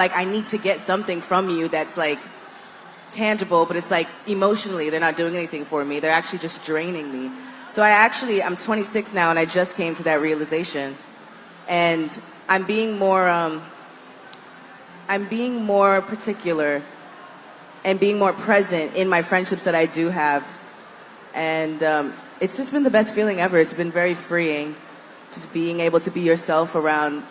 like I need to get something from you that's like tangible, but it's like emotionally they're not doing anything for me. They're actually just draining me. So I'm 26 now, and I just came to that realization, and I'm being more particular and being more present in my friendships that I do have, and it's just been the best feeling ever. It's been very freeing, just being able to be yourself around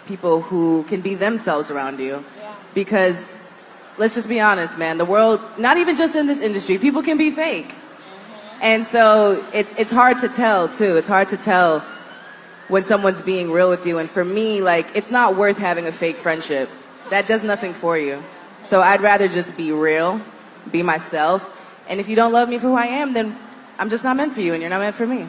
people who can be themselves around you. Yeah. Because let's just be honest, man, the world, not even just in this industry, people can be fake. Mm-hmm. And so it's hard to tell too. It's hard to tell when someone's being real with you. And for me, like, it's not worth having a fake friendship. That does nothing for you. So I'd rather just be real, be myself. And if you don't love me for who I am, then I'm just not meant for you, and you're not meant for me.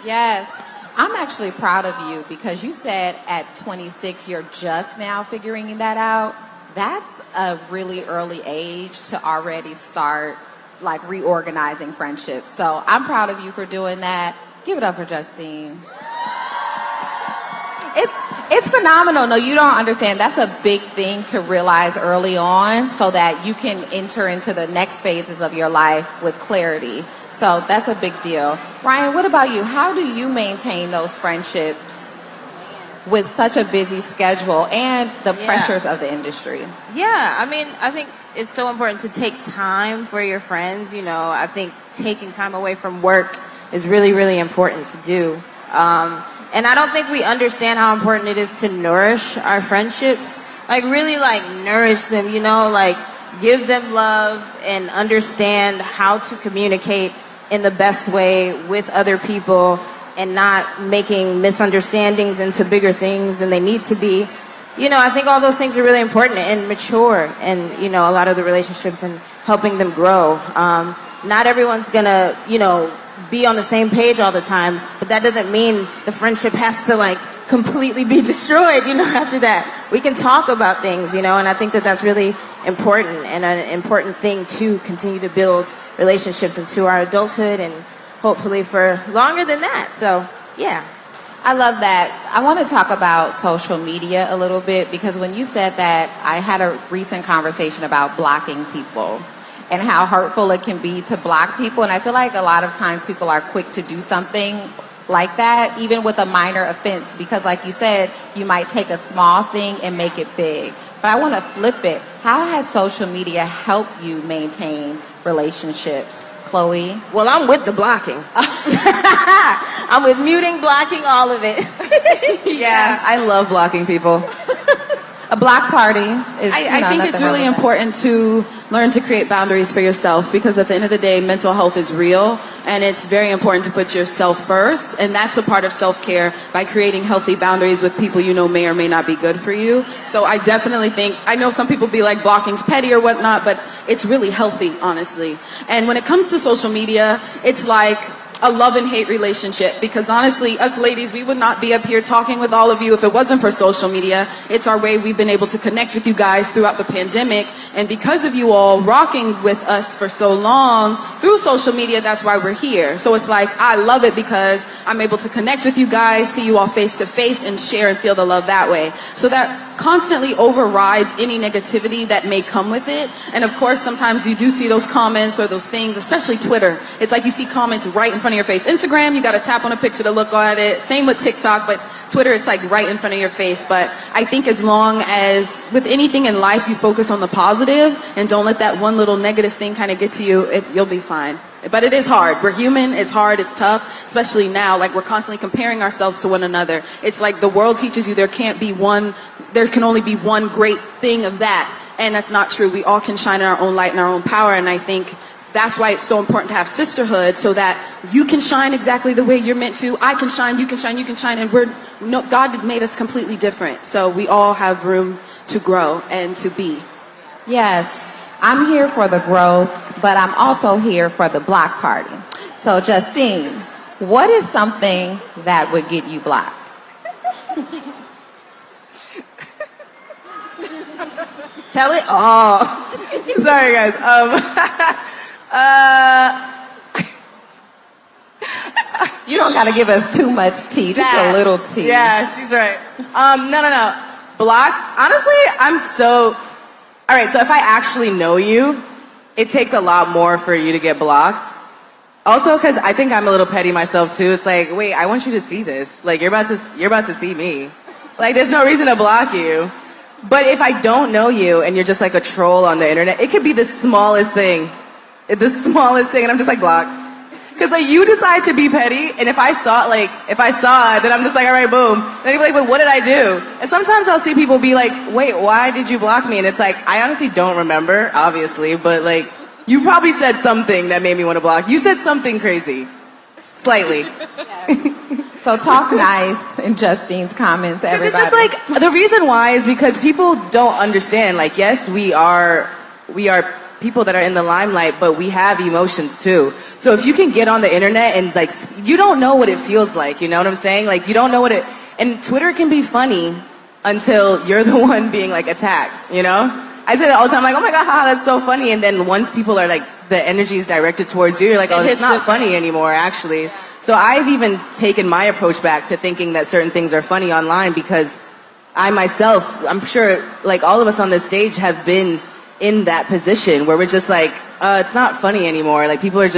Yes. I'm actually proud of you because you said at 26 you're just now figuring that out. That's a really early age to already start like reorganizing friendships. So I'm proud of you for doing that. Give it up for Justine. It's phenomenal. No, you don't understand. That's a big thing to realize early on so that you can enter into the next phases of your life with clarity. So that's a big deal. Ryan, what about you? How do you maintain those friendships with such a busy schedule and the pressures of the industry? Yeah, I mean, I think it's so important to take time for your friends. You know, I think taking time away from work is really, really important to do. And I don't think we understand how important it is to nourish our friendships. Like, really, like, nourish them, you know, like, give them love and understand how to communicate in the best way with other people and not making misunderstandings into bigger things than they need to be. You know, I think all those things are really important and mature and, you know, a lot of the relationships and helping them grow. Not everyone's gonna, you know, be on the same page all the time, but that doesn't mean the friendship has to like completely be destroyed, you know, after that. We can talk about things, you know, and I think that that's really important and an important thing to continue to build relationships into our adulthood and hopefully for longer than that. So, yeah. I love that. I want to talk about social media a little bit because when you said that, I had a recent conversation about blocking people and how hurtful it can be to block people. And I feel like a lot of times people are quick to do something like that, even with a minor offense, because like you said, you might take a small thing and make it big. But I want to flip it. How has social media helped you maintain relationships? Chloe? Well, I'm with the blocking. I'm with muting, blocking, all of it. Yeah, I love blocking people. A block party is, I think it's really important to learn to create boundaries for yourself because at the end of the day, mental health is real and it's very important to put yourself first. And that's a part of self-care by creating healthy boundaries with people you know may or may not be good for you. So I definitely think, I know some people be like blocking's petty or whatnot, but it's really healthy, honestly. And when it comes to social media, it's like a love and hate relationship because honestly, us ladies, we would not be up here talking with all of you if it wasn't for social media. It's our way we've been able to connect with you guys throughout the pandemic. And because of you all rocking with us for so long through social media, that's why we're here. So it's like, I love it because I'm able to connect with you guys, see you all face to face and share and feel the love that way. So that constantly overrides any negativity that may come with it. And of course, sometimes you do see those comments or those things, especially Twitter. It's like you see comments right in front of your face. Instagram, you got to tap on a picture to look at it. Same with TikTok, but Twitter, it's like right in front of your face. But I think as long as with anything in life, you focus on the positive and don't let that one little negative thing kind of get to you, you'll be fine. But it is hard. We're human. It's hard. It's tough, especially now. Like we're constantly comparing ourselves to one another. It's like the world teaches you there can only be one great thing of that. And that's not true. We all can shine in our own light and our own power. And I think that's why it's so important to have sisterhood so that you can shine exactly the way you're meant to. I can shine, you can shine, you can shine. And God made us completely different. So we all have room to grow and to be. Yes. I'm here for the growth, but I'm also here for the block party. So, Justine, what is something that would get you blocked? Tell it all. Sorry, guys. You don't got to give us too much tea, just a little tea. Yeah, she's right. No. Blocked? Honestly, all right, so if I actually know you, it takes a lot more for you to get blocked. Also, because I think I'm a little petty myself too. It's like, wait, I want you to see this. Like, you're about to see me. Like, there's no reason to block you. But if I don't know you and you're just like a troll on the internet, it could be the smallest thing. And I'm just like, block. Because like, you decide to be petty, and if I saw it, then I'm just like, all right, boom. Then you'd be like, but what did I do? And sometimes I'll see people be like, wait, why did you block me? And it's like, I honestly don't remember, obviously, but like, you probably said something that made me want to block. You said something crazy. Slightly. So talk nice in Justine's comments, everybody. It's just like, the reason why is because people don't understand. Like, yes, we are people that are in the limelight, but we have emotions too. So if you can get on the internet and like, you don't know what it feels like, you know what I'm saying? Like, you don't know and Twitter can be funny until you're the one being like attacked, you know? I say that all the time, like, oh my God, haha, that's so funny. And then once people are like, the energy is directed towards you, you're like, oh, it's not funny anymore, actually. So I've even taken my approach back to thinking that certain things are funny online because I myself, I'm sure, like all of us on this stage have been in that position where we're just like, it's not funny anymore. Like, people are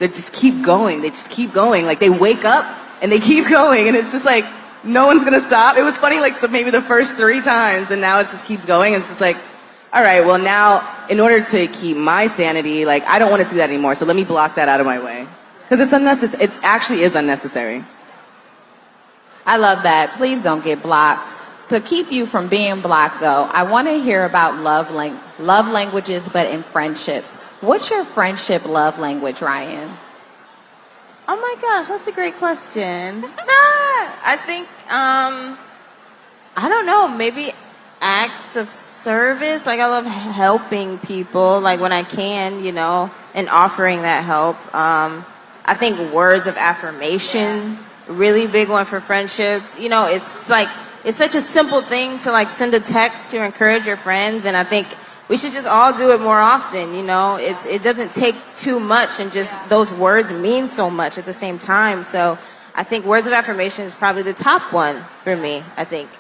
they just keep going. They just keep going. Like, they wake up and they keep going. And it's just like, no one's going to stop. It was funny like maybe the first 3 times, and now it just keeps going. It's just like, all right, well now, in order to keep my sanity, like, I don't want to see that anymore, so let me block that out of my way. Because it's unnecessary. It actually is unnecessary. I love that. Please don't get blocked. To keep you from being blocked, though, I want to hear about love languages, but in friendships. What's your friendship love language, Ryan? Oh my gosh, that's a great question. I think, I don't know, maybe acts of service. Like, I love helping people, like when I can, you know, and offering that help. I think words of affirmation, really big one for friendships. You know, it's such a simple thing to like send a text to encourage your friends, and I think we should just all do it more often, you know. It doesn't take too much, and just those words mean so much at the same time. So I think words of affirmation is probably the top one for me, I think.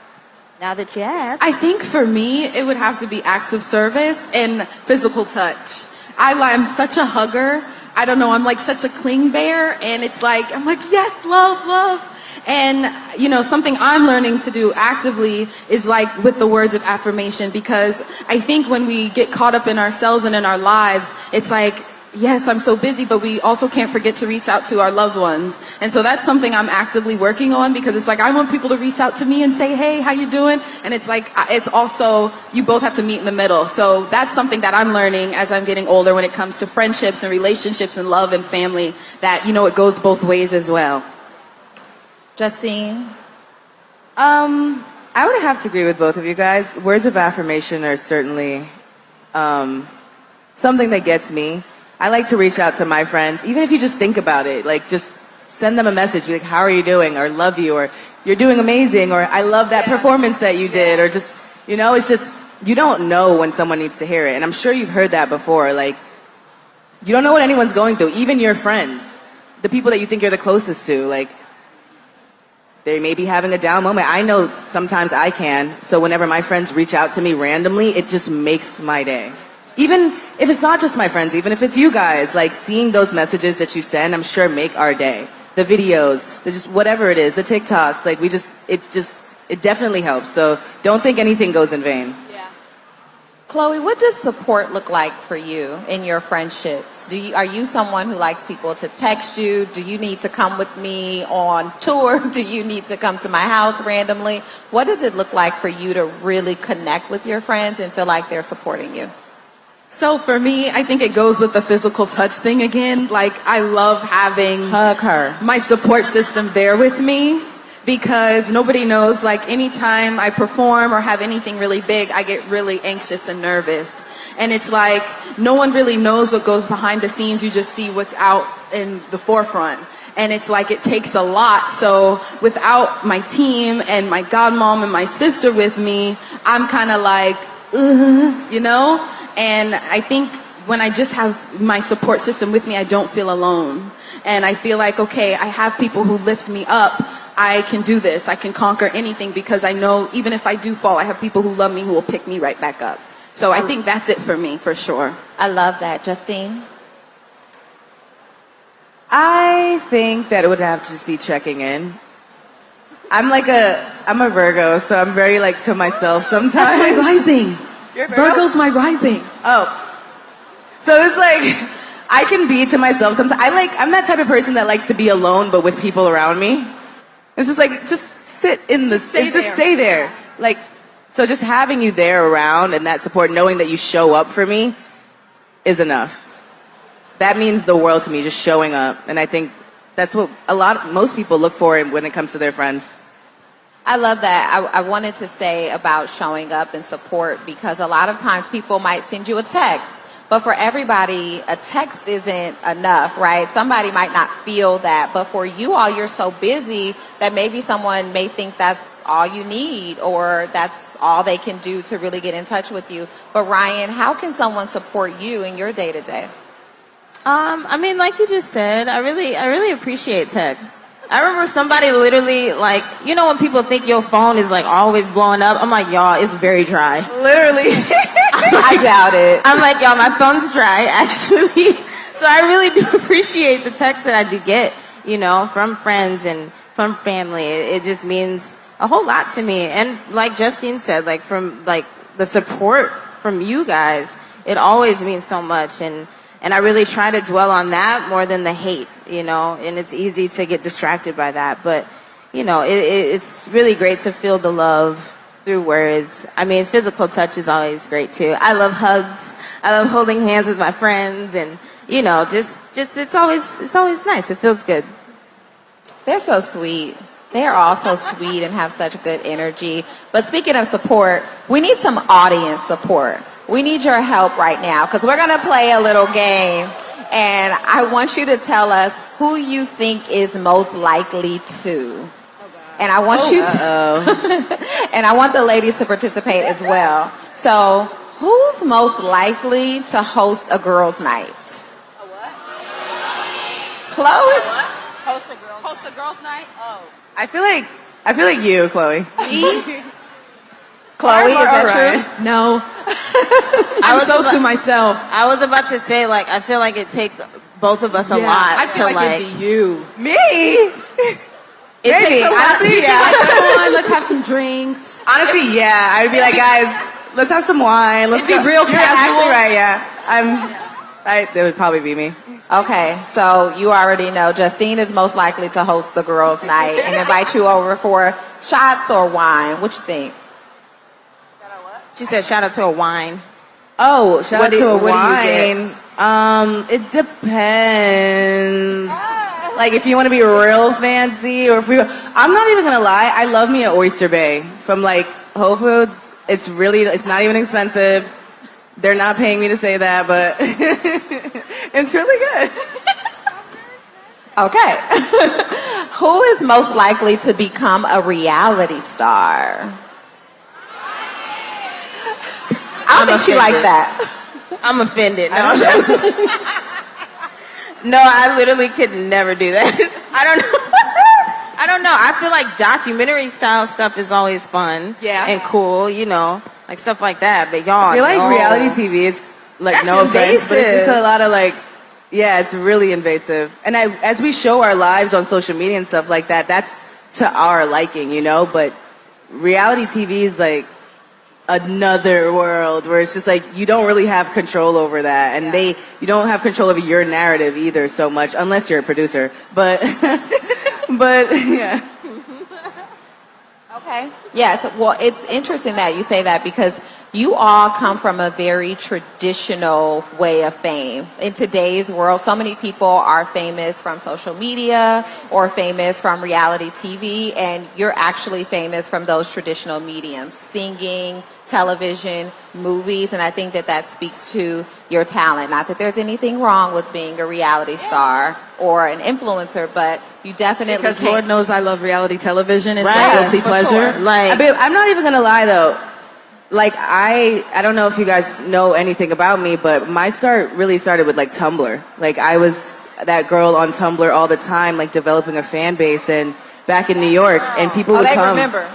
Now that you ask. I think for me, it would have to be acts of service and physical touch. I'm such a hugger. I don't know, I'm like such a cling bear, and it's like, I'm like, yes, love, love. And, you know, something I'm learning to do actively is like with the words of affirmation, because I think when we get caught up in ourselves and in our lives, it's like, yes, I'm so busy, but we also can't forget to reach out to our loved ones. And so that's something I'm actively working on, because it's like, I want people to reach out to me and say, hey, how you doing? And it's like, it's also, you both have to meet in the middle. So that's something that I'm learning as I'm getting older when it comes to friendships and relationships and love and family, that, you know, it goes both ways as well. Justine? I would have to agree with both of you guys. Words of affirmation are certainly something that gets me. I like to reach out to my friends, even if you just think about it, like just send them a message, be like, how are you doing? Or love you, or you're doing amazing, or I love that performance that you did, or just, you know, it's just, you don't know when someone needs to hear it. And I'm sure you've heard that before. Like, you don't know what anyone's going through, even your friends, the people that you think you're the closest to, like, they may be having a down moment. I know sometimes I can. So whenever my friends reach out to me randomly, it just makes my day. Even if it's not just my friends, even if it's you guys, like seeing those messages that you send, I'm sure make our day. The videos, just whatever it is, the TikToks, like it definitely helps. So don't think anything goes in vain. Yeah. Chloe, what does support look like for you in your friendships? Are you someone who likes people to text you? Do you need to come with me on tour? Do you need to come to my house randomly? What does it look like for you to really connect with your friends and feel like they're supporting you? So for me, I think it goes with the physical touch thing again. Like, I love having Hug her. My support system there with me, because nobody knows, like, anytime I perform or have anything really big, I get really anxious and nervous. And it's like, no one really knows what goes behind the scenes. You just see what's out in the forefront. And it's like, it takes a lot. So without my team and my godmom and my sister with me, I'm kind of like, you know? And I think when I just have my support system with me, I don't feel alone. And I feel like, okay, I have people who lift me up I can do this. I can conquer anything because I know even if I do fall, I have people who love me who will pick me right back up. So I think that's it for me, for sure. I love that. Justine? I think that it would have to just be checking in. I'm a Virgo, so I'm very like to myself sometimes. That's my rising. You're a Virgo? Virgo's my rising. Oh. So it's like, I can be to myself sometimes. I'm that type of person that likes to be alone, but with people around me. It's just like, just sit in the, just stay there. Like, so just having you there around and that support, knowing that you show up for me is enough. That means the world to me, just showing up. And I think that's what most people look for when it comes to their friends. I love that. I wanted to say about showing up and support because a lot of times people might send you a text, but for everybody, a text isn't enough, right? Somebody might not feel that, but for you all, you're so busy that maybe someone may think that's all you need or that's all they can do to really get in touch with you. But Ryan, how can someone support you in your day to day? I mean, like you just said, I really appreciate text. I remember somebody literally, like, you know when people think your phone is, like, always blowing up? I'm like, y'all, it's very dry. Literally. I doubt it. I'm like, y'all, my phone's dry, actually. So I really do appreciate the text that I do get, you know, from friends and from family. It just means a whole lot to me. And like Justine said, like, from, like, the support from you guys, it always means so much. And I really try to dwell on that more than the hate, you know, and it's easy to get distracted by that. But, you know, it's really great to feel the love through words. I mean, physical touch is always great too. I love hugs. I love holding hands with my friends and, you know, just it's always nice. It feels good. They're so sweet. They're all so sweet and have such good energy. But speaking of support, we need some audience support. We need your help right now because we're going to play a little game. And I want you to tell us who you think is most likely to. And I want and I want the ladies to participate as well. So who's most likely to host a girls' night? A what? Chloe? Host a girls' night? Oh. I feel like you, Chloe. Me? Chloe, is that true? No. I'm so to myself. I was about to say, like, I feel like it takes both of us a lot I feel to, like it'd be you. Me? It Maybe. takes a lot. Honestly, yeah. Like, come on, let's have some drinks. Honestly, yeah. I'd be like, guys, let's have some wine. Let's It'd be go. real You're casual. actually right, yeah. That would probably be me. Okay, so you already know Justine is most likely to host the girls' night and invite you over for shots or wine. What you think? She said, shout out to a wine. Oh, shout out to a what wine. It depends. Like if you want to be real fancy or if I'm not even gonna lie, I love me at Oyster Bay from like Whole Foods. It's not even expensive. They're not paying me to say that, but it's really good. Okay. Who is most likely to become a reality star? I don't think she liked that. I'm offended. No, no, I literally could never do that. I don't know. I don't know. I feel like documentary style stuff is always fun and cool, you know, like stuff like that. But y'all, I feel like reality TV is like That's no offense, but it's invasive. just a lot of like, yeah, it's really invasive. And as we show our lives on social media and stuff like that, that's to our liking, you know. But reality TV is like another world where it's just like you don't really have control over that, and you don't have control over your narrative either so much unless you're a producer. But but yeah. Okay. Yes. Well, it's interesting that you say that because you all come from a very traditional way of fame. In today's world, so many people are famous from social media or famous from reality TV, and you're actually famous from those traditional mediums, singing, television, movies, and I think that speaks to your talent. Not that there's anything wrong with being a reality star or an influencer, but you definitely Because Lord knows I love reality television. It's Right, a guilty for pleasure. sure. Like, I'm not even gonna lie though. Like I don't know if you guys know anything about me, but my start really started with like Tumblr. Like I was that girl on Tumblr all the time, like developing a fan base, and back in New York, and people would they come. remember.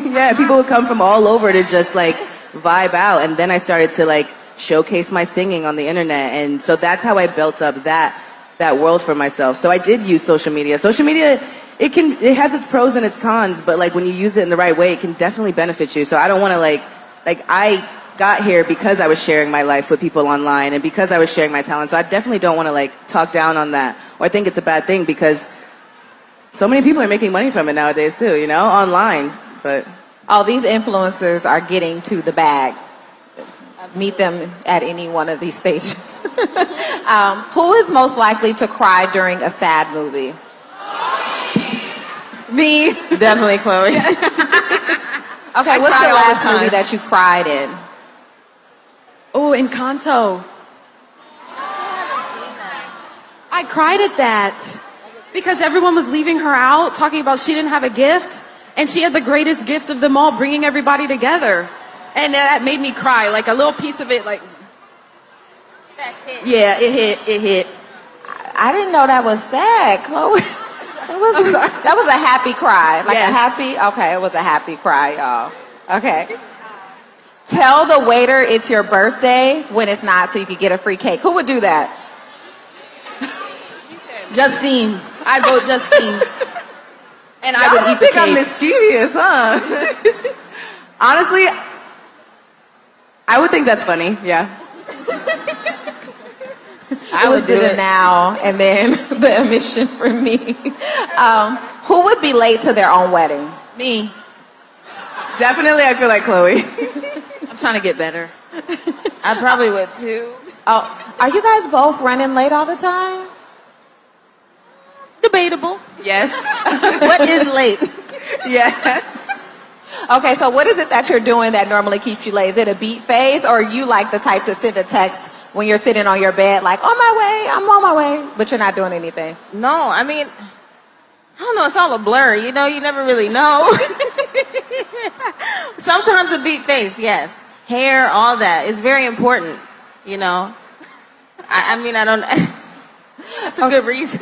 Yeah, people would come from all over to just like vibe out, and then I started to like showcase my singing on the internet, and so that's how I built up that world for myself. So I did use social media. Social media, it has its pros and its cons, but like when you use it in the right way, it can definitely benefit you. So I don't want to like I got here because I was sharing my life with people online and because I was sharing my talent. So I definitely don't want to like talk down on that or I think it's a bad thing because so many people are making money from it nowadays too, you know, online. But these influencers are getting to the bag. Meet them at any one of these stages. Who is most likely to cry during a sad movie? Me. Definitely Chloe. Okay, what's the last movie that you cried in? Oh, Encanto. I cried at that because everyone was leaving her out, talking about she didn't have a gift, and she had the greatest gift of them all, bringing everybody together. And that made me cry, like a little piece of it, like... That hit. Yeah, it hit. I didn't know that was sad, Chloe. That was a happy cry. Like yes. a happy, okay, it was a happy cry, y'all. Okay. Tell the waiter it's your birthday when it's not so you could get a free cake. Who would do that? Justine. I vote Justine. And I would eat the cake. I'm mischievous, huh? Honestly, I would think that's funny, yeah. I would do it now and then the omission for me. Who would be late to their own wedding? Me. Definitely, I feel like Chloe. I'm trying to get better. I probably would too. Oh, are you guys both running late all the time? Debatable. Yes. What is late? Yes. Okay, so what is it that you're doing that normally keeps you late? Is it a beat phase, or are you like the type to send a text when you're sitting on your bed, like, on my way, I'm on my way, but you're not doing anything? No, I mean, I don't know, it's all a blur, you know, you never really know. Sometimes a beat face, yes. Hair, all that is very important, you know. I mean, I don't, that's a good reason.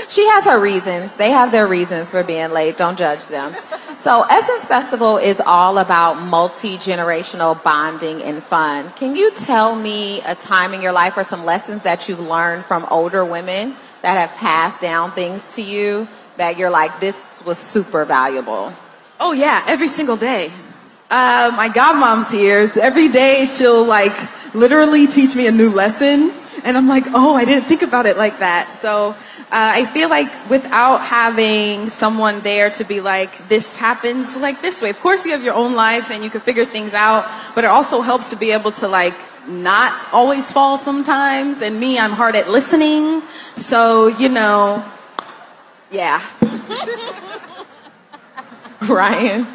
She has her reasons. They have their reasons for being late. Don't judge them. So Essence Festival is all about multi-generational bonding and fun. Can you tell me a time in your life or some lessons that you've learned from older women that have passed down things to you that you're like, this was super valuable? Oh yeah, every single day. My godmom's here. So every day she'll like literally teach me a new lesson. And I'm like, oh, I didn't think about it like that. So I feel like without having someone there to be like, this happens like this way. Of course you have your own life and you can figure things out, but it also helps to be able to like not always fall sometimes. And me, I'm hard at listening. So, you know, yeah. Ryan?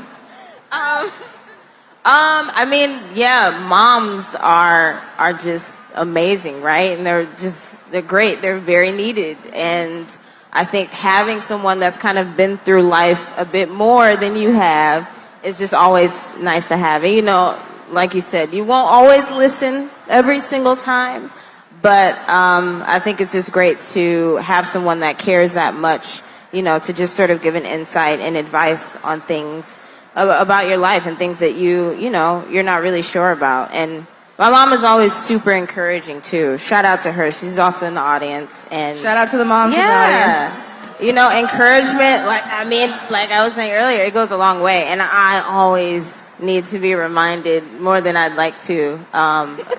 I mean, yeah, moms are just amazing, right? And they're great. They're very needed. And I think having someone that's kind of been through life a bit more than you have is just always nice to have. And, you know, like you said, you won't always listen every single time, but I think it's just great to have someone that cares that much, you know, to just sort of give an insight and advice on things about your life and things that you know, you're not really sure about. And my mom is always super encouraging too. Shout out to her. She's also in the audience. And shout out to the moms in the audience. You know, encouragement, like I was saying earlier, it goes a long way. And I always need to be reminded more than I'd like to,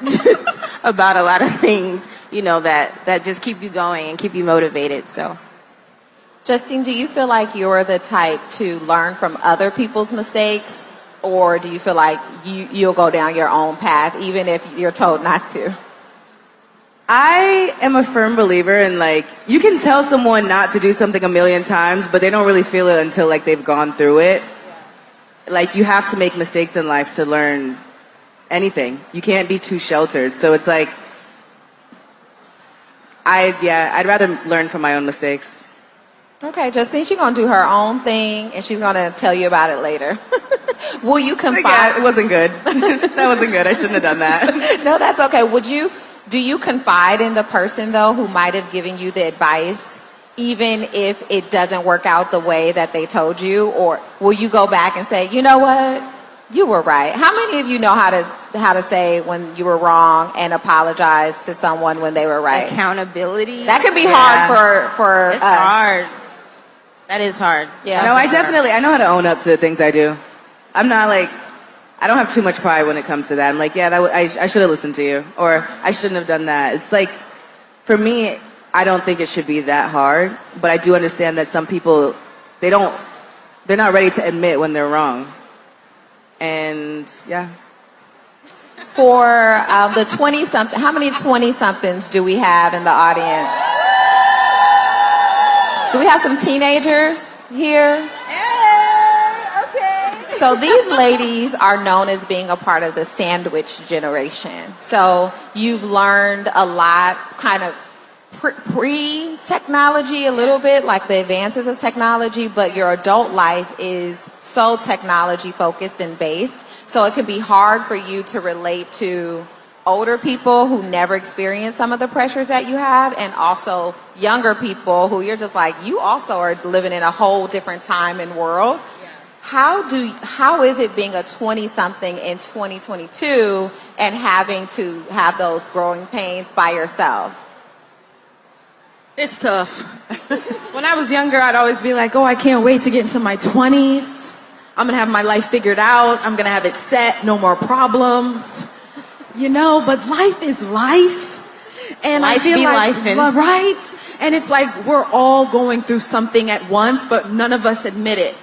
just about a lot of things, you know, that just keep you going and keep you motivated. So, Justine, do you feel like you're the type to learn from other people's mistakes, or do you feel like you'll go down your own path even if you're told not to? I am a firm believer in like, you can tell someone not to do something a million times, but they don't really feel it until like they've gone through it. Yeah. Like you have to make mistakes in life to learn anything. You can't be too sheltered. So it's like, I'd rather learn from my own mistakes. Okay, Justine, she's going to do her own thing, and she's going to tell you about it later. Will you confide? Yeah, it wasn't good. That wasn't good. I shouldn't have done that. No, that's okay. Do you confide in the person, though, who might have given you the advice even if it doesn't work out the way that they told you? Or will you go back and say, you know what? You were right. How many of you know how to say when you were wrong and apologize to someone when they were right? Accountability. That can be hard for It's us. hard. That is hard. Yeah. No, I know how to own up to the things I do. I'm not like, I don't have too much pride when it comes to that. I'm like, yeah, I should have listened to you, or I shouldn't have done that. It's like, for me, I don't think it should be that hard, but I do understand that some people, they're not ready to admit when they're wrong. And yeah. For the 20-something, how many 20-somethings do we have in the audience? Do we have some teenagers here? Hey, okay. So these ladies are known as being a part of the sandwich generation. So you've learned a lot kind of pre-technology a little bit, like the advances of technology, but your adult life is so technology focused and based. So it can be hard for you to relate to older people who never experienced some of the pressures that you have, and also younger people who you're just like, you also are living in a whole different time and world. Yeah. How is it being a 20-something in 2022 and having to have those growing pains by yourself? It's tough. When I was younger, I'd always be like, oh, I can't wait to get into my 20s. I'm going to have my life figured out. I'm going to have it set. No more problems. You know, but life is life. And Life I feel be like, lifing'. right? And it's like we're all going through something at once, but none of us admit it.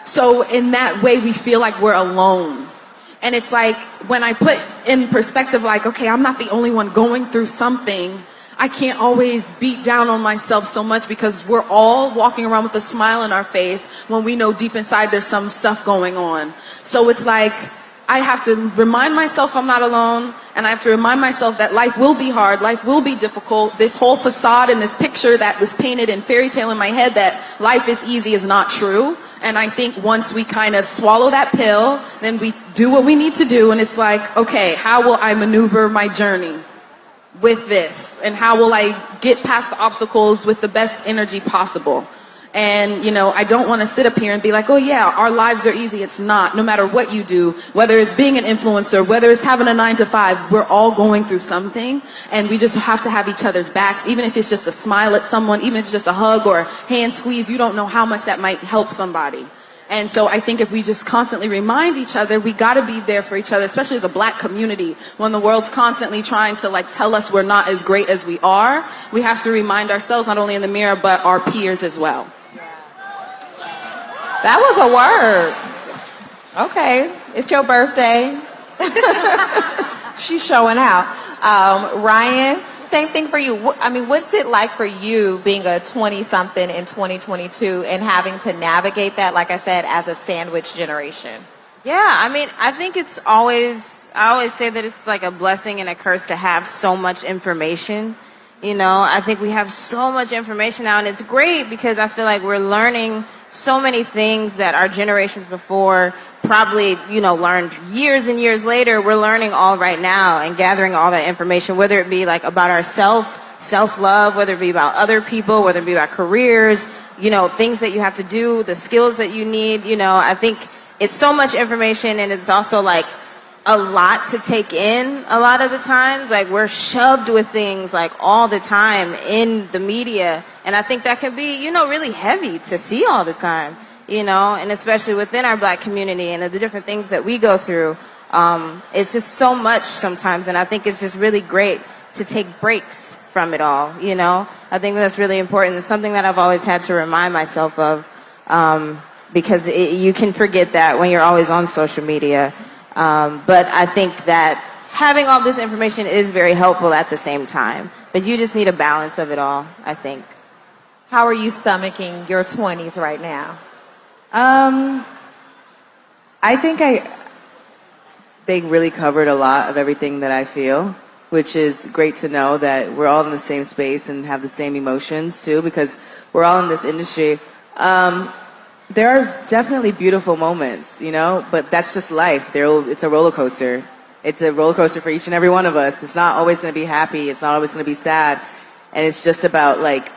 So in that way, we feel like we're alone. And it's like when I put in perspective, like, okay, I'm not the only one going through something. I can't always beat down on myself so much because we're all walking around with a smile on our face when we know deep inside there's some stuff going on. So it's like I have to remind myself I'm not alone, and I have to remind myself that life will be hard, life will be difficult. This whole facade and this picture that was painted in fairy tale in my head that life is easy is not true. And I think once we kind of swallow that pill, then we do what we need to do, and it's like, okay, how will I maneuver my journey with this, and how will I get past the obstacles with the best energy possible? And, you know, I don't want to sit up here and be like, oh yeah, our lives are easy. It's not. No matter what you do, whether it's being an influencer, whether it's having a 9-to-5, we're all going through something, and we just have to have each other's backs. Even if it's just a smile at someone, even if it's just a hug or hand squeeze, you don't know how much that might help somebody. And so I think if we just constantly remind each other, we got to be there for each other, especially as a black community. When the world's constantly trying to like tell us we're not as great as we are, we have to remind ourselves, not only in the mirror, but our peers as well. That was a word. Okay, it's your birthday. She's showing out. Ryan, same thing for you. I mean, what's it like for you being a 20-something in 2022 and having to navigate that, like I said, as a sandwich generation? Yeah, I mean, I think I always say that it's like a blessing and a curse to have so much information. You know, I think we have so much information now, and it's great because I feel like we're learning so many things that our generations before probably, you know, learned years and years later. We're learning all right now and gathering all that information, whether it be like about ourselves, self-love, whether it be about other people, whether it be about careers, you know, things that you have to do, the skills that you need. You know, I think it's so much information, and it's also like a lot to take in a lot of the times. Like, we're shoved with things like all the time in the media, and I think that can be, you know, really heavy to see all the time, you know, and especially within our black community and the different things that we go through. It's just so much sometimes, and I think it's just really great to take breaks from it all, you know. I think that's really important. It's something that I've always had to remind myself of, because you can forget that when you're always on social media. But I think that having all this information is very helpful at the same time. But you just need a balance of it all, I think. How are you stomaching your 20s right now? I think they really covered a lot of everything that I feel, which is great to know that we're all in the same space and have the same emotions too, because we're all in this industry. There are definitely beautiful moments, you know, but that's just life. It's a roller coaster. It's a roller coaster for each and every one of us. It's not always going to be happy. It's not always going to be sad. And it's just about like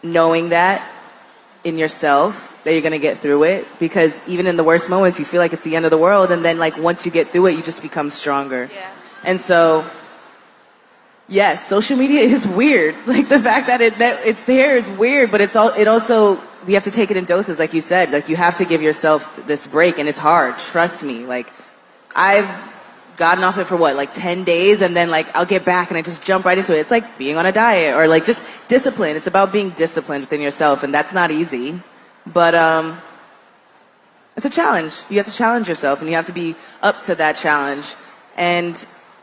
knowing that in yourself, that you're going to get through it, because even in the worst moments, you feel like it's the end of the world, and then like once you get through it, you just become stronger. Yeah. And so, yes, social media is weird. Like the fact that it's there is weird, but it also, we have to take it in doses, like you said. Like you have to give yourself this break, and it's hard. Trust me. Like I've gotten off it for like 10 days, and then like I'll get back and I just jump right into it. It's like being on a diet, or like just discipline. It's about being disciplined within yourself, and that's not easy. But it's a challenge. You have to challenge yourself, and you have to be up to that challenge. And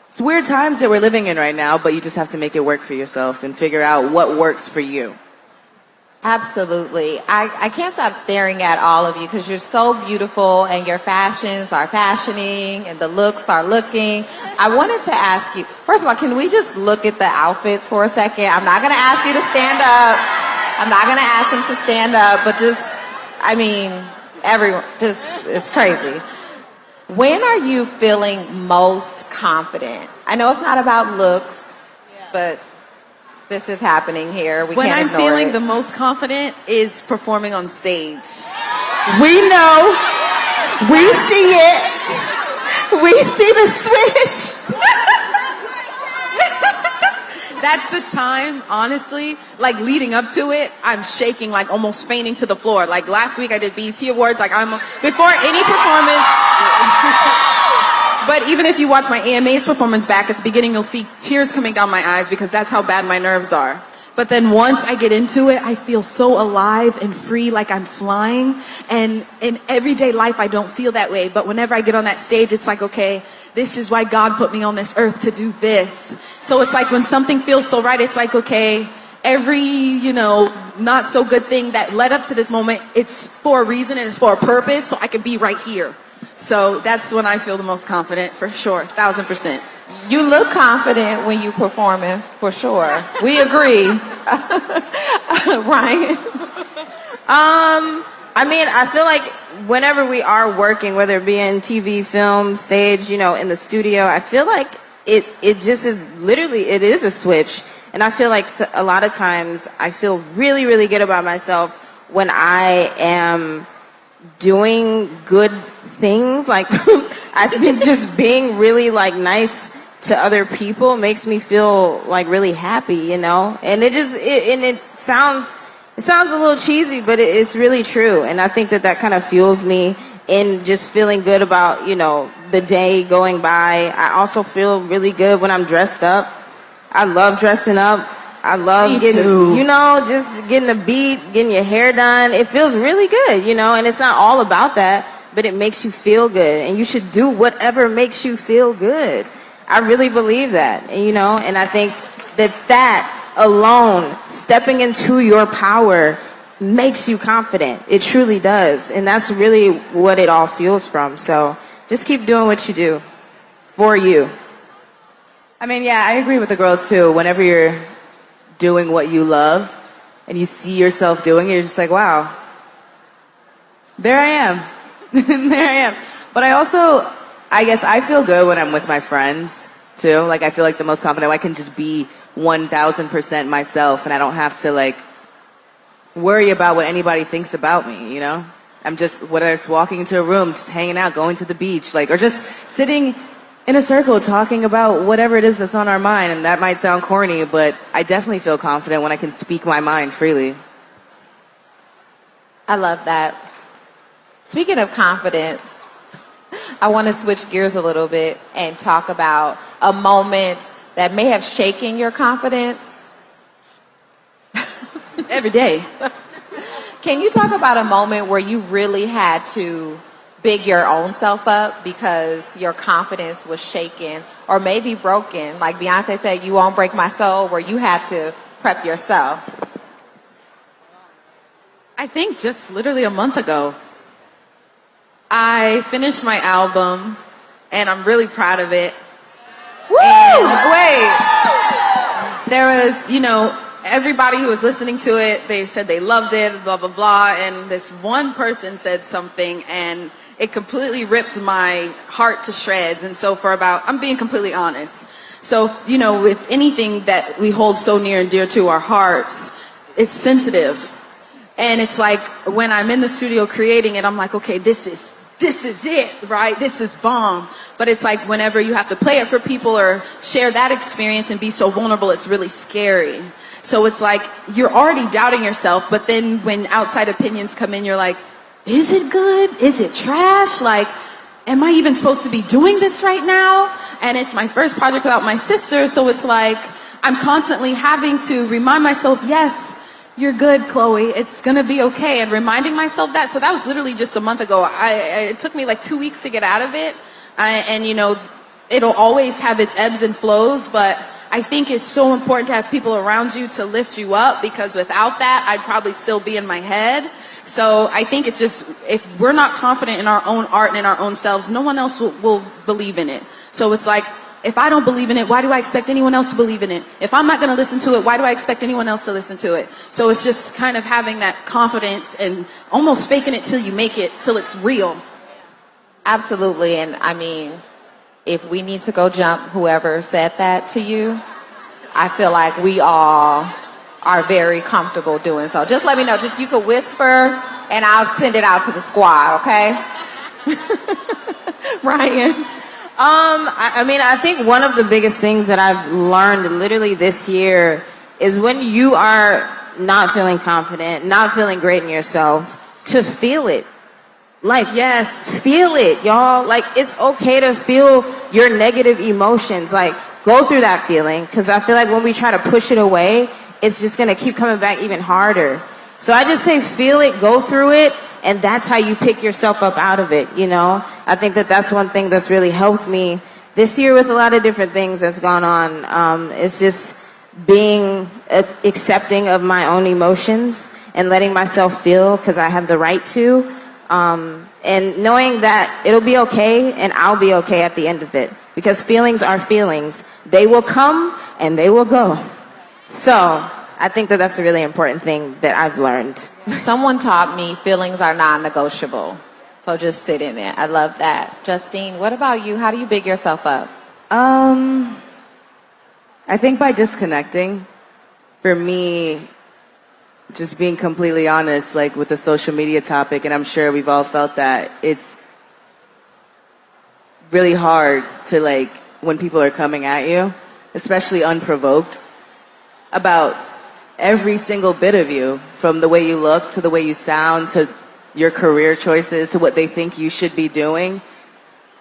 it's weird times that we're living in right now, but you just have to make it work for yourself and figure out what works for you. Absolutely. I can't stop staring at all of you because you're so beautiful and your fashions are fashioning and the looks are looking. I wanted to ask you, first of all, can we just look at the outfits for a second? I'm not going to ask you to stand up. I'm not going to ask them to stand up, but just, I mean, everyone, just, it's crazy. When are you feeling most confident? I know it's not about looks, but this is happening here. We when can't I'm ignore feeling it. the most confident is performing on stage. We know. We see it. We see the switch. That's the time, honestly, like leading up to it, I'm shaking, like almost fainting to the floor. Like last week I did BET Awards, like before any performance. But even if you watch my AMA's performance back at the beginning, you'll see tears coming down my eyes because that's how bad my nerves are. But then once I get into it, I feel so alive and free, like I'm flying. And in everyday life, I don't feel that way. But whenever I get on that stage, it's like, okay, this is why God put me on this earth, to do this. So it's like when something feels so right, it's like, okay, every, not so good thing that led up to this moment, it's for a reason and it's for a purpose, so I can be right here. So that's when I feel the most confident, for sure, 1,000%. You look confident when you performing, for sure. We agree. Ryan? I mean, I feel like whenever we are working, whether it be in TV, film, stage, in the studio, I feel like it just is literally, it is a switch. And I feel like a lot of times I feel really, really good about myself when I am doing good things. Like, I think just being really like nice to other people makes me feel like really happy, and it sounds a little cheesy, but it's really true. And I think that kind of fuels me in just feeling good about, the day going by. I also feel really good when I'm dressed up. I love dressing up. I love just getting a beat, getting your hair done. It feels really good, and it's not all about that, but it makes you feel good, and you should do whatever makes you feel good. I really believe that, and I think that alone, stepping into your power, makes you confident. It truly does, and that's really what it all fuels from. So just keep doing what you do for you. I mean, yeah, I agree with the girls too. Whenever you're doing what you love and you see yourself doing it, you're just like, wow, there I am. There I am. But I guess I feel good when I'm with my friends too. Like I feel like the most confident I can just be 1,000% myself, and I don't have to like worry about what anybody thinks about me, I'm just, whether it's walking into a room, just hanging out, going to the beach, or just sitting in a circle talking about whatever it is that's on our mind. And that might sound corny, but I definitely feel confident when I can speak my mind freely. I love that. Speaking of confidence, I want to switch gears a little bit and talk about a moment that may have shaken your confidence. Every day. Can you talk about a moment where you really had to big your own self up because your confidence was shaken or maybe broken? Like Beyonce said, you won't break my soul, where you had to prep yourself. I think just literally a month ago, I finished my album, and I'm really proud of it. Woo! There was, everybody who was listening to it, they said they loved it, blah, blah, blah. And this one person said something, and it completely ripped my heart to shreds. And so I'm being completely honest. So, with anything that we hold so near and dear to our hearts, it's sensitive. And it's like when I'm in the studio creating it, I'm like, okay, this is it, right? This is bomb. But it's like whenever you have to play it for people or share that experience and be so vulnerable, it's really scary. So it's like you're already doubting yourself, but then when outside opinions come in, you're like, is it good? Is it trash? Like, am I even supposed to be doing this right now? And it's my first project without my sister, so it's like I'm constantly having to remind myself, yes, you're good, Chloe. It's gonna be okay. And reminding myself that. So that was literally just a month ago. It took me like 2 weeks to get out of it. And you know, it'll always have its ebbs and flows, but I think it's so important to have people around you to lift you up, because without that, I'd probably still be in my head. So I think it's just, if we're not confident in our own art and in our own selves, no one else will believe in it. So it's like, if I don't believe in it, why do I expect anyone else to believe in it? If I'm not going to listen to it, why do I expect anyone else to listen to it? So it's just kind of having that confidence and almost faking it till you make it, till it's real. Absolutely. And I mean, if we need to go jump whoever said that to you, I feel like we all are very comfortable doing so. Just let me know. Just you can whisper and I'll send it out to the squad, okay? Ryan. I mean, I think one of the biggest things that I've learned literally this year is when you are not feeling confident, not feeling great in yourself, to feel it. Like, yes, feel it, y'all. Like, it's okay to feel your negative emotions. Like, go through that feeling, because I feel like when we try to push it away, it's just going to keep coming back even harder. So I just say feel it, go through it, and that's how you pick yourself up out of it, you know? I think that that's one thing that's really helped me this year with a lot of different things that's gone on. It's just being accepting of my own emotions and letting myself feel, because I have the right to. And knowing that it'll be okay and I'll be okay at the end of it, because feelings are feelings. They will come and they will go. So I think that that's a really important thing that I've learned. Someone taught me feelings are non-negotiable. So just sit in it. I love that. Justine, what about you? How do you big yourself up? I think by disconnecting. For me, just being completely honest, like with the social media topic, and I'm sure we've all felt that, it's really hard to, like, when people are coming at you, especially unprovoked, about every single bit of you, from the way you look to the way you sound to your career choices to what they think you should be doing.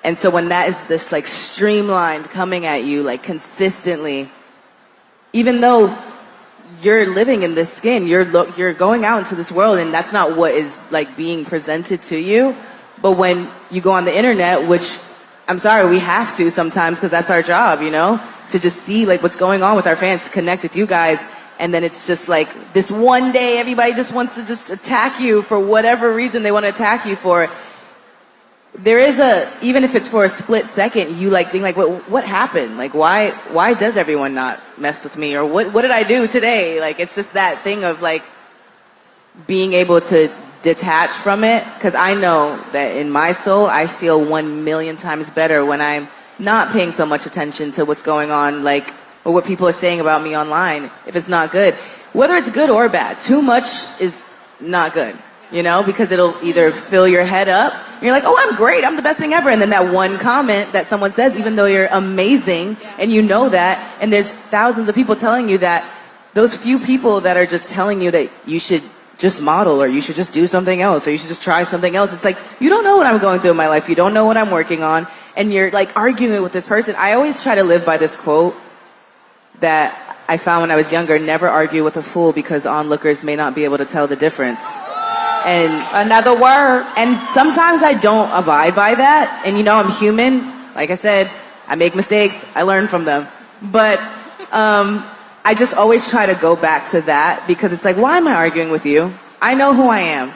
And so when that is this, like, streamlined coming at you, like, consistently, even though you're living in this skin, you're going out into this world, and that's not what is, like, being presented to you. But when you go on the internet, which I'm sorry, we have to sometimes, because that's our job, you know, to just see, like, what's going on with our fans, to connect with you guys. And then it's just like this one day everybody just wants to just attack you for whatever reason they want to attack you for. There is even if it's for a split second, you, like, think, like, what happened? Like, why does everyone not mess with me? Or what did I do today? Like, it's just that thing of, like, being able to detach from it. Because I know that in my soul, I feel 1,000,000 times better when I'm not paying so much attention to what's going on, like, or what people are saying about me online, if it's not good. Whether it's good or bad, too much is not good, you know, because it'll either fill your head up, and you're like, oh, I'm great, I'm the best thing ever, and then that one comment that someone says, even though you're amazing, and you know that, and there's thousands of people telling you that, those few people that are just telling you that you should just model, or you should just do something else, or you should just try something else. It's like, you don't know what I'm going through in my life, you don't know what I'm working on, and you're, like, arguing with this person. I always try to live by this quote that I found when I was younger: never argue with a fool, because onlookers may not be able to tell the difference. And another word. And sometimes I don't abide by that. And, you know, I'm human. Like I said, I make mistakes. I learn from them. But I just always try to go back to that, because it's like, why am I arguing with you? I know who I am.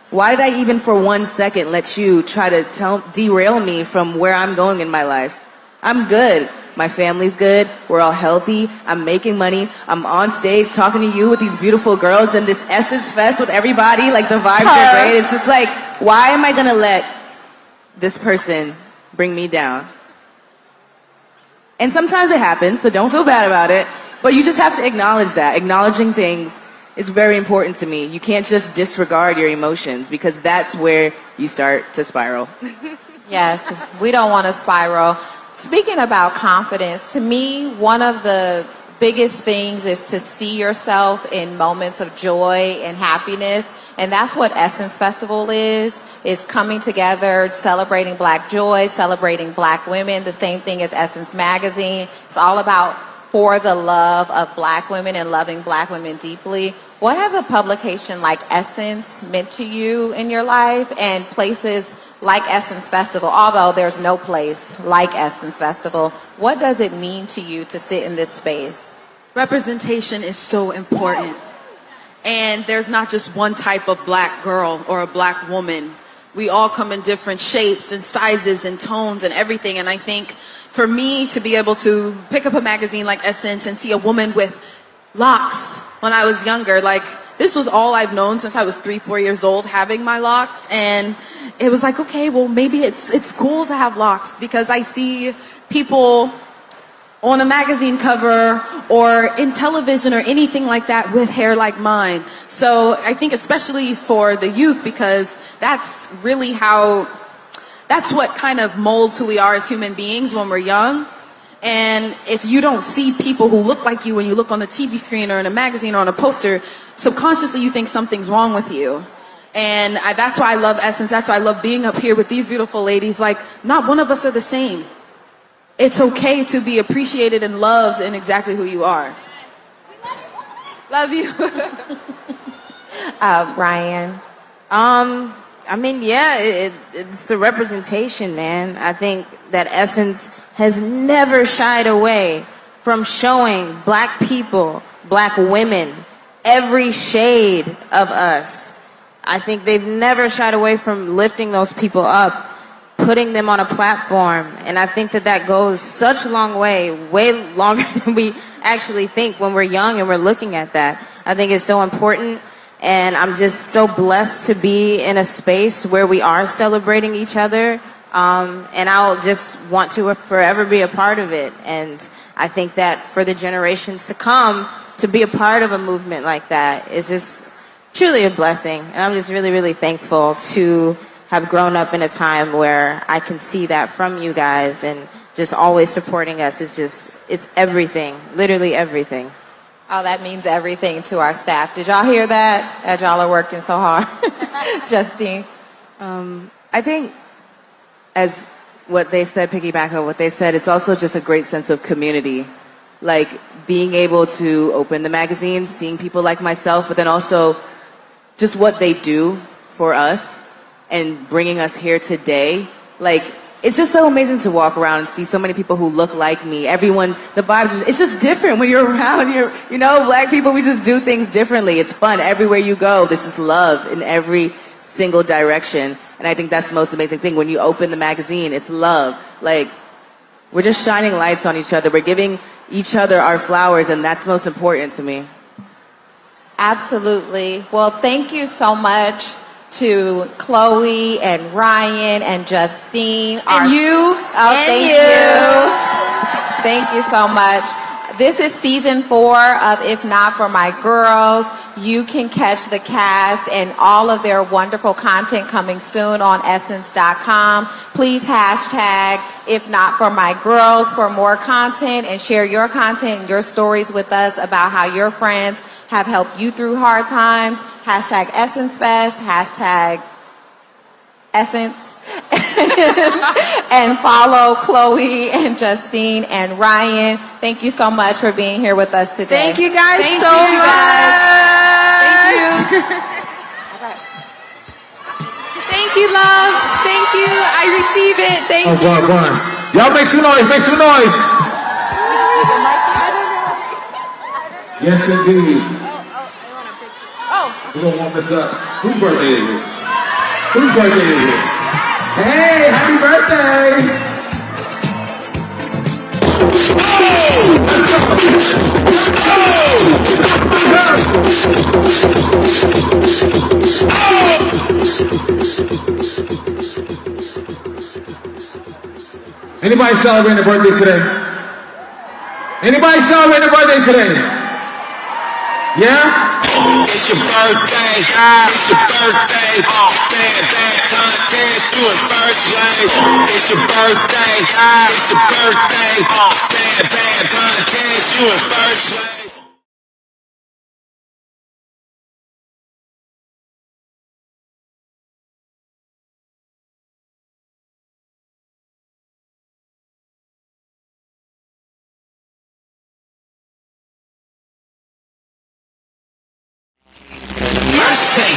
Why did I even for 1 second let you try to derail me from where I'm going in my life? I'm good. My family's good. We're all healthy. I'm making money. I'm on stage talking to you with these beautiful girls in this Essence Fest with everybody. Like, the vibes are great. It's just like, why am I going to let this person bring me down? And sometimes it happens, so don't feel bad about it. But you just have to acknowledge that. Acknowledging things is very important to me. You can't just disregard your emotions because that's where you start to spiral. Yes, we don't want to spiral. Speaking about confidence, to me, one of the biggest things is to see yourself in moments of joy and happiness. And that's what Essence Festival is coming together, celebrating Black joy, celebrating Black women, the same thing as Essence Magazine. It's all about for the love of Black women and loving Black women deeply. What has a publication like Essence meant to you in your life, and places like Essence Festival, although there's no place like Essence Festival, what does it mean to you to sit in this space? Representation is so important. And there's not just one type of Black girl or a Black woman. We all come in different shapes and sizes and tones and everything. And I think for me to be able to pick up a magazine like Essence and see a woman with locks when I was younger, like this was all I've known since I was 3-4 years old, having my locks. And it was like, okay, well, maybe it's cool to have locks, because I see people on a magazine cover or in television or anything like that with hair like mine. So I think especially for the youth, because that's really that's what kind of molds who we are as human beings when we're young. And if you don't see people who look like you when you look on the TV screen or in a magazine or on a poster, subconsciously you think something's wrong with you. And that's why I love Essence. That's why I love being up here with these beautiful ladies. Like, not one of us are the same. It's okay to be appreciated and loved in exactly who you are. Love you. Ryan? I mean, yeah, it's the representation, man. I think that Essence has never shied away from showing Black people, Black women, every shade of us. I think they've never shied away from lifting those people up, putting them on a platform. And I think that goes such a long way longer than we actually think when we're young and we're looking at that. I think it's so important. And I'm just so blessed to be in a space where we are celebrating each other. And I'll just want to forever be a part of it. And I think that for the generations to come, to be a part of a movement like that is just truly a blessing. And I'm just really, really thankful to have grown up in a time where I can see that from you guys, and just always supporting us is just, it's everything, literally everything. Oh, that means everything to our staff. Did y'all hear that? As y'all are working so hard. Justine? I think, as what they said, piggyback on what they said, it's also just a great sense of community. Like, being able to open the magazine, seeing people like myself, but then also just what they do for us and bringing us here today. Like, it's just so amazing to walk around and see so many people who look like me. Everyone, the vibes, it's just different when you're around. You know, Black people, we just do things differently. It's fun. Everywhere you go, there's just love in every single direction. And I think that's the most amazing thing. When you open the magazine, it's love. Like, we're just shining lights on each other. We're giving each other our flowers, and that's most important to me. Absolutely. Well, thank you so much to Chloe and Ryan and Justine. And you. Oh, thank you. Thank you so much. This is season 4 of If Not For My Girls. You can catch the cast and all of their wonderful content coming soon on essence.com. Please hashtag If Not For My Girls for more content, and share your content and your stories with us about how your friends have helped you through hard times. Hashtag Essence Fest, hashtag Essence. And follow Chloe and Justine and Ryan. Thank you so much for being here with us today. Thank you guys Thank so you much. Thank you. Thank you, love. Thank you. I receive it. Thank you. Go on. Y'all make some noise. Make some noise. Yes, indeed. We're going to warm this up. Whose birthday is it? Whose birthday is it? Hey, happy birthday! Anybody celebrating a birthday today? Anybody celebrating a birthday today? Yeah? It's your birthday, it's your birthday. Bad contest through his first grade. It's your birthday, it's your birthday. Bad contest through his first grade. Mercy.